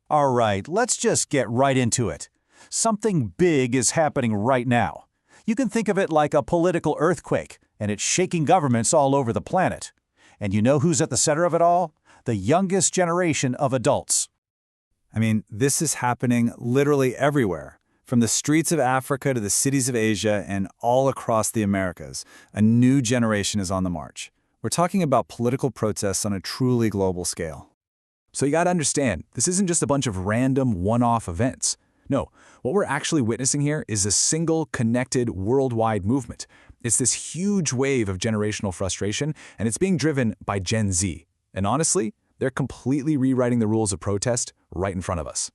All right, let's just get right into it. Something big is happening right now. You can think of it like a political earthquake, and it's shaking governments all over the planet. And you know who's at the center of it all? The youngest generation of adults. I mean, this is happening literally everywhere. From the streets of Africa to the cities of Asia and all across the Americas, a new generation is on the march. We're talking about political protests on a truly global scale. So you gotta understand, this isn't just a bunch of random one-off events. No, what we're actually witnessing here is a single, connected, worldwide movement. It's this huge wave of generational frustration, and it's being driven by Gen Z. And honestly, they're completely rewriting the rules of protest right in front of us.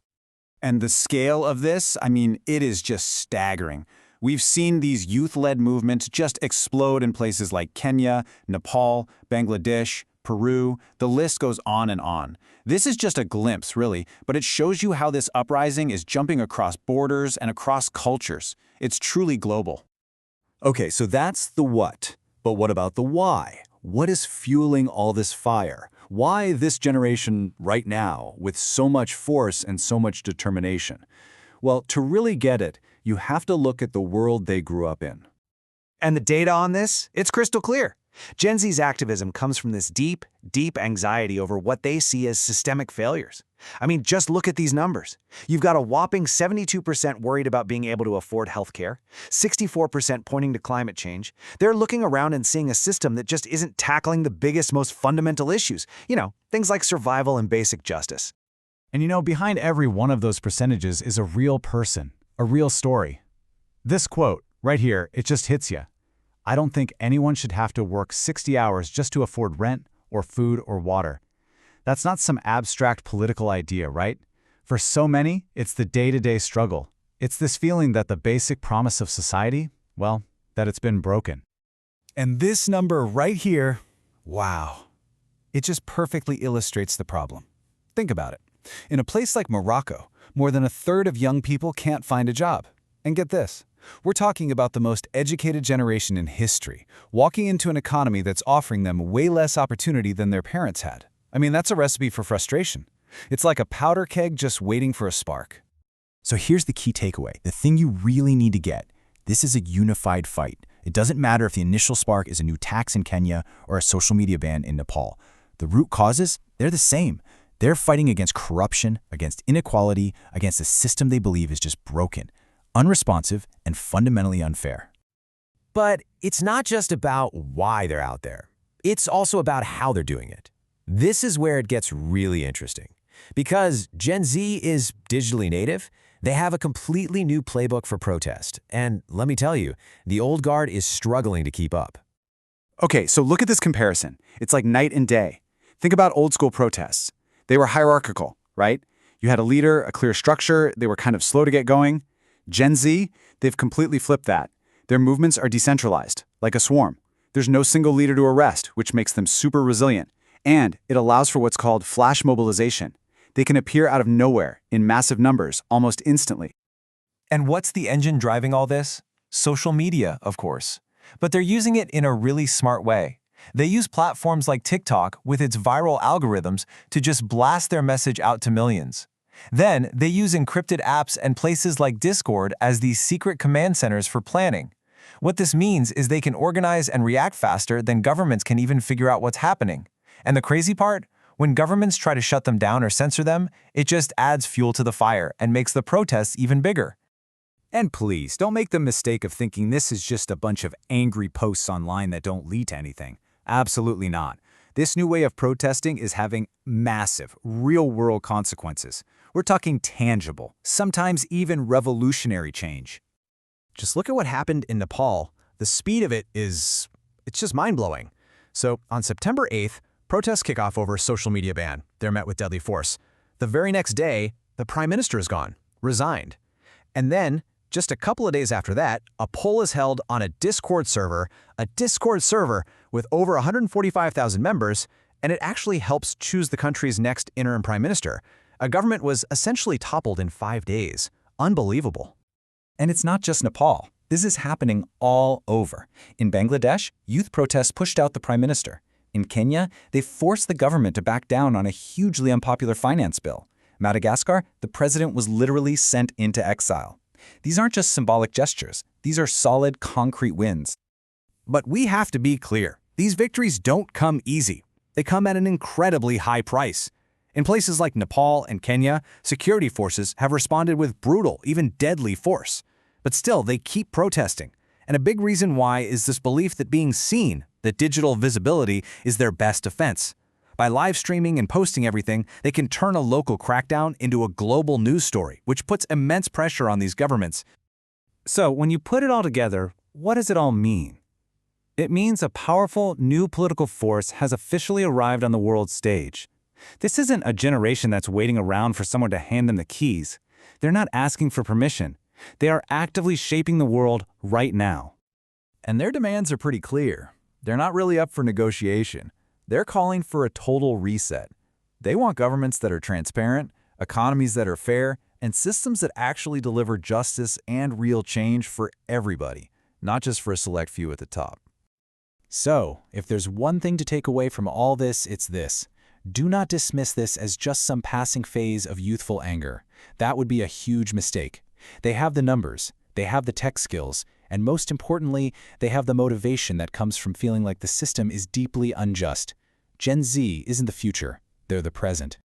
And the scale of this, it is just staggering. We've seen these youth-led movements just explode in places like Kenya, Nepal, Bangladesh, Peru. The list goes on and on. This is just a glimpse, really, but it shows you how this uprising is jumping across borders and across cultures. It's truly global. Okay, so that's the what. But what about the why? What is fueling all this fire? Why this generation right now with so much force and so much determination? Well, to really get it, you have to look at the world they grew up in. And the data on this? It's crystal clear. Gen Z's activism comes from this deep, deep anxiety over what they see as systemic failures. Just look at these numbers. You've got a whopping 72% worried about being able to afford healthcare, 64% pointing to climate change. They're looking around and seeing a system that just isn't tackling the biggest, most fundamental issues. Things like survival and basic justice. And behind every one of those percentages is a real person, a real story. This quote, right here, it just hits you. I don't think anyone should have to work 60 hours just to afford rent or food or water. That's not some abstract political idea, right? For so many, it's the day-to-day struggle. It's this feeling that the basic promise of society, well, that it's been broken. And this number right here, wow. It just perfectly illustrates the problem. Think about it. In a place like Morocco, more than a third of young people can't find a job. And get this, we're talking about the most educated generation in history, walking into an economy that's offering them way less opportunity than their parents had. That's a recipe for frustration. It's like a powder keg just waiting for a spark. So here's the key takeaway, the thing you really need to get. This is a unified fight. It doesn't matter if the initial spark is a new tax in Kenya or a social media ban in Nepal. The root causes, they're the same. They're fighting against corruption, against inequality, against a system they believe is just broken, unresponsive, and fundamentally unfair. But it's not just about why they're out there. It's also about how they're doing it. This is where it gets really interesting. Because Gen Z is digitally native, they have a completely new playbook for protest. And let me tell you, the old guard is struggling to keep up. Okay, so look at this comparison. It's like night and day. Think about old school protests. They were hierarchical, right? You had a leader, a clear structure, they were kind of slow to get going. Gen Z, they've completely flipped that. Their movements are decentralized, like a swarm. There's no single leader to arrest, which makes them super resilient. And it allows for what's called flash mobilization. They can appear out of nowhere in massive numbers almost instantly. And what's the engine driving all this? Social media, of course. But they're using it in a really smart way. They use platforms like TikTok with its viral algorithms to just blast their message out to millions. Then, they use encrypted apps and places like Discord as these secret command centers for planning. What this means is they can organize and react faster than governments can even figure out what's happening. And the crazy part? When governments try to shut them down or censor them, it just adds fuel to the fire and makes the protests even bigger. And please, don't make the mistake of thinking this is just a bunch of angry posts online that don't lead to anything. Absolutely not. This new way of protesting is having massive, real-world consequences. We're talking tangible, sometimes even revolutionary change. Just look at what happened in Nepal. The speed of it's just mind-blowing. So on September 8th, protests kick off over a social media ban. They're met with deadly force. The very next day, the prime minister is gone, resigned. And then, just a couple of days after that, a poll is held on a Discord server with over 145,000 members, and it actually helps choose the country's next interim prime minister. A government was essentially toppled in 5 days. Unbelievable. And it's not just Nepal. This is happening all over. In Bangladesh, youth protests pushed out the prime minister. In Kenya, they forced the government to back down on a hugely unpopular finance bill. Madagascar, the president was literally sent into exile. These aren't just symbolic gestures. These are solid, concrete wins. But we have to be clear. These victories don't come easy. They come at an incredibly high price. In places like Nepal and Kenya, security forces have responded with brutal, even deadly force. But still, they keep protesting. And a big reason why is this belief that being seen, that digital visibility, is their best defense. By live streaming and posting everything, they can turn a local crackdown into a global news story, which puts immense pressure on these governments. So, when you put it all together, what does it all mean? It means a powerful new political force has officially arrived on the world stage. This isn't a generation that's waiting around for someone to hand them the keys. They're not asking for permission. They are actively shaping the world right now. And their demands are pretty clear. They're not really up for negotiation. They're calling for a total reset. They want governments that are transparent, economies that are fair, and systems that actually deliver justice and real change for everybody, not just for a select few at the top. So, if there's one thing to take away from all this, it's this. Do not dismiss this as just some passing phase of youthful anger. That would be a huge mistake. They have the numbers, they have the tech skills, and most importantly, they have the motivation that comes from feeling like the system is deeply unjust. Gen Z isn't the future, they're the present.